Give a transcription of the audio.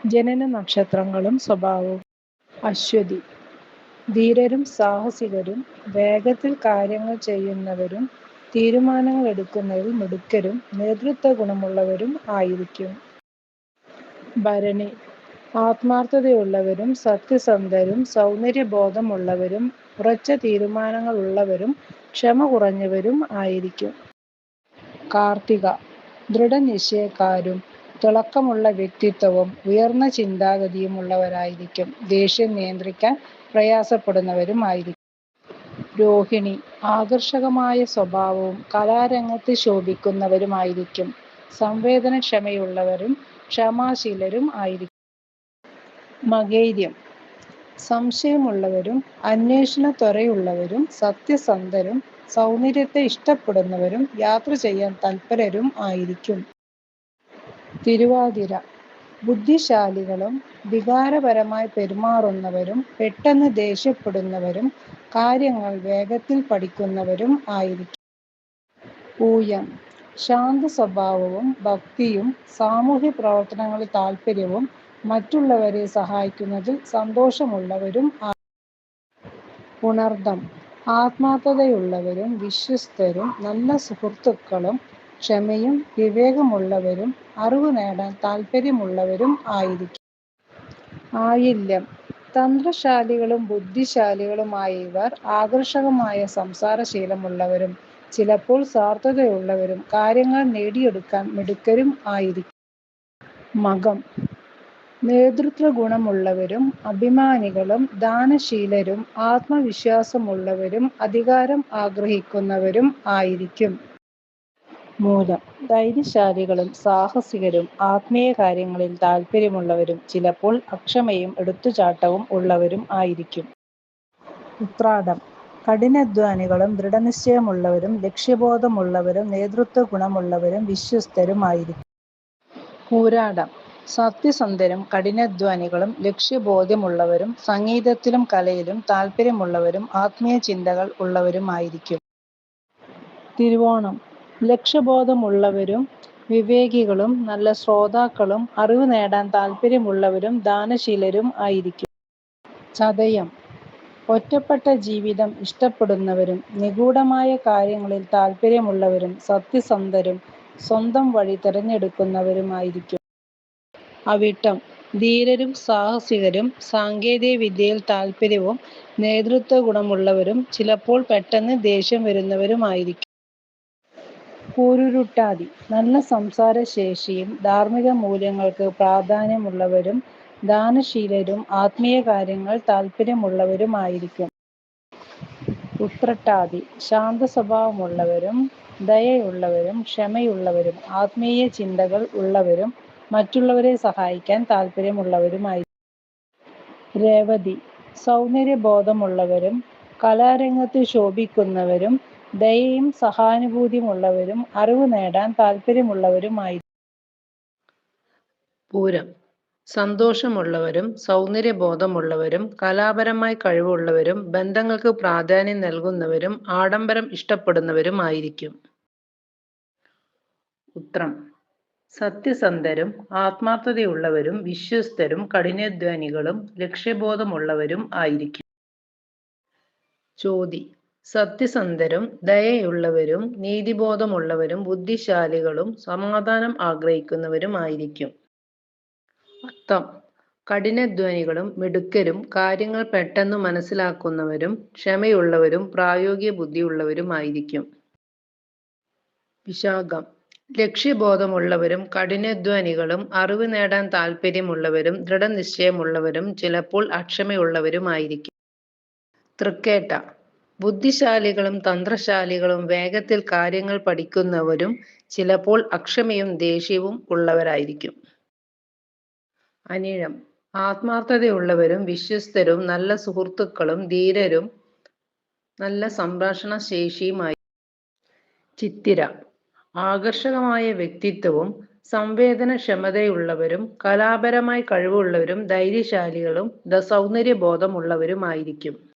ജനന നക്ഷത്രങ്ങളും സ്വഭാവവും. അശ്വതി ധീരരും സാഹസികരും, വേഗത്തിൽ കാര്യങ്ങൾ ചെയ്യുന്നവരും, തീരുമാനങ്ങൾ എടുക്കുന്നതിൽ മിടുക്കരും, നേതൃത്വ ഗുണമുള്ളവരും ആയിരിക്കും. ഭരണി ആത്മാർത്ഥതയുള്ളവരും, സത്യസന്ധരും, സൗന്ദര്യബോധമുള്ളവരും, ഉറച്ച തീരുമാനങ്ങൾ ഉള്ളവരും, ക്ഷമ കുറഞ്ഞവരും ആയിരിക്കും. കാർത്തിക ദൃഢനിശ്ചയക്കാരും, തിളക്കമുള്ള വ്യക്തിത്വവും ഉയർന്ന ചിന്താഗതിയും ഉള്ളവരായിരിക്കും. ദേഷ്യം നിയന്ത്രിക്കാൻ പ്രയാസപ്പെടുന്നവരും ആയിരിക്കും. രോഹിണി ആകർഷകമായ സ്വഭാവവും കലാരംഗത്ത് ശോഭിക്കുന്നവരുമായിരിക്കും. സംവേദനക്ഷമയുള്ളവരും ക്ഷമാശീലരും ആയിരിക്കും. മകൈര്യം സംശയമുള്ളവരും, അന്വേഷണത്വരയുള്ളവരും, സത്യസന്ധരും, സൗന്ദര്യത്തെ ഇഷ്ടപ്പെടുന്നവരും, യാത്ര ചെയ്യാൻ തൽപരരും ആയിരിക്കും. തിരുവാതിര ബുദ്ധിശാലികളും, വികാരപരമായി പെരുമാറുന്നവരും, പെട്ടെന്ന് ദേഷ്യപ്പെടുന്നവരും, കാര്യങ്ങൾ വേഗത്തിൽ പഠിക്കുന്നവരും ആയിരിക്കും. പൂയം ശാന്ത സ്വഭാവവും, ഭക്തിയും, സാമൂഹ്യ പ്രവർത്തനങ്ങളിൽ താൽപര്യവും, മറ്റുള്ളവരെ സഹായിക്കുന്നതിൽ സന്തോഷമുള്ളവരും ഉണർദം ആത്മാർത്ഥതയുള്ളവരും, വിശ്വസ്തരും, നല്ല സുഹൃത്തുക്കളും, ക്ഷമയും വിവേകമുള്ളവരും, അറിവ് നേടാൻ താൽപര്യമുള്ളവരും ആയിരിക്കും. ആയില്യം തന്ത്രശാലികളും ബുദ്ധിശാലികളുമായ ഇവർ ആകർഷകമായ സംസാരശീലമുള്ളവരും, ചിലപ്പോൾ സ്വാർത്ഥതയുള്ളവരും, കാര്യങ്ങൾ നേടിയെടുക്കാൻ മിടുക്കരും ആയിരിക്കും. മകം നേതൃത്വ ഗുണമുള്ളവരും, അഭിമാനികളും, ദാനശീലരും, ആത്മവിശ്വാസമുള്ളവരും, അധികാരം ആഗ്രഹിക്കുന്നവരും ആയിരിക്കും. മൂലം ധൈര്യശാലികളും, സാഹസികരും, ആത്മീയ കാര്യങ്ങളിൽ താൽപര്യമുള്ളവരും, ചിലപ്പോൾ അക്ഷമയും എടുത്തുചാട്ടവും ഉള്ളവരും ആയിരിക്കും. ഉത്രാടം കഠിനാധ്വാനികളും, ദൃഢനിശ്ചയമുള്ളവരും, ലക്ഷ്യബോധമുള്ളവരും, നേതൃത്വ ഗുണമുള്ളവരും, വിശ്വസ്തരും ആയിരിക്കും. പൂരാടം സത്യസന്ധരും, കഠിനാധ്വാനികളും, ലക്ഷ്യബോധമുള്ളവരും, സംഗീതത്തിലും കലയിലും താൽപര്യമുള്ളവരും, ആത്മീയ ചിന്തകൾ ഉള്ളവരുമായിരിക്കും. തിരുവോണം ലക്ഷ്യബോധമുള്ളവരും, വിവേകികളും, നല്ല ശ്രോതാക്കളും, അറിവ് നേടാൻ താൽപര്യമുള്ളവരും, ദാനശീലരും ആയിരിക്കും. ചതയം ഒറ്റപ്പെട്ട ജീവിതം ഇഷ്ടപ്പെടുന്നവരും, നിഗൂഢമായ കാര്യങ്ങളിൽ താൽപര്യമുള്ളവരും, സത്യസന്ധരും, സ്വന്തം വഴി തിരഞ്ഞെടുക്കുന്നവരുമായിരിക്കും. അവിട്ടം ധീരരും, സാഹസികരും, സാങ്കേതിക വിദ്യയിൽ താൽപര്യവും, നേതൃത്വ ഗുണമുള്ളവരും, ചിലപ്പോൾ പെട്ടെന്ന് ദേഷ്യം വരുന്നവരുമായിരിക്കും. പൂരുരുട്ടാതി നല്ല സംസാരശേഷിയും, ധാർമ്മിക മൂല്യങ്ങൾക്ക് പ്രാധാന്യമുള്ളവരും, ദാനശീലരും, ആത്മീയ കാര്യങ്ങൾ താൽപര്യമുള്ളവരുമായിരിക്കും. ഉത്രട്ടാതി ശാന്തസ്വഭാവമുള്ളവരും, ദയയുള്ളവരും, ക്ഷമയുള്ളവരും, ആത്മീയ ചിന്തകൾ ഉള്ളവരും, മറ്റുള്ളവരെ സഹായിക്കാൻ താൽപര്യമുള്ളവരുമായിരിക്കും. രേവതി സൗന്ദര്യബോധമുള്ളവരും, കലാരംഗത്ത് ശോഭിക്കുന്നവരും, ദയയും സഹാനുഭൂതിയുമുള്ളവരും, അറിവ് നേടാൻ താൽപര്യമുള്ളവരുമായിരിക്കും. പൂരം സന്തോഷമുള്ളവരും, സൗന്ദര്യബോധമുള്ളവരും, കലാപരമായി കഴിവുള്ളവരും, ബന്ധങ്ങൾക്ക് പ്രാധാന്യം നൽകുന്നവരും, ആഡംബരം ഇഷ്ടപ്പെടുന്നവരുമായിരിക്കും. ഉത്രം സത്യസന്ധരും, ആത്മാർത്ഥതയുള്ളവരും, വിശ്വസ്തരും, കഠിനാധ്വാനികളും, ലക്ഷ്യബോധമുള്ളവരും ആയിരിക്കും. ചോതി സത്യസന്ധരും, ദയയുള്ളവരും, നീതിബോധമുള്ളവരും, ബുദ്ധിശാലികളും, സമാധാനം ആഗ്രഹിക്കുന്നവരുമായിരിക്കും. അത്തം കഠിനാധ്വാനികളും, മിടുക്കരും, കാര്യങ്ങൾ പെട്ടെന്ന് മനസ്സിലാക്കുന്നവരും, ക്ഷമയുള്ളവരും, പ്രായോഗിക ബുദ്ധിയുള്ളവരുമായിരിക്കും. വിശാഖം ലക്ഷ്യബോധമുള്ളവരും, കഠിനാധ്വാനികളും, അറിവ് നേടാൻ താൽപര്യമുള്ളവരും, ദൃഢനിശ്ചയമുള്ളവരും, ചിലപ്പോൾ അക്ഷമയുള്ളവരുമായിരിക്കും. തൃക്കേട്ട ബുദ്ധിശാലികളും, തന്ത്രശാലികളും, വേഗത്തിൽ കാര്യങ്ങൾ പഠിക്കുന്നവരും, ചിലപ്പോൾ അക്ഷമയും ദേഷ്യവും ഉള്ളവരായിരിക്കും. അനിഴം ആത്മാർത്ഥതയുള്ളവരും, വിശ്വസ്തരും, നല്ല സുഹൃത്തുക്കളും, ധീരരും, നല്ല സംഭാഷണ ശേഷിയുമായി. ചിത്തിര ആകർഷകമായ വ്യക്തിത്വവും, സംവേദനക്ഷമതയുള്ളവരും, കലാപരമായി കഴിവുള്ളവരും, ധൈര്യശാലികളും, സൗന്ദര്യബോധമുള്ളവരുമായിരിക്കും.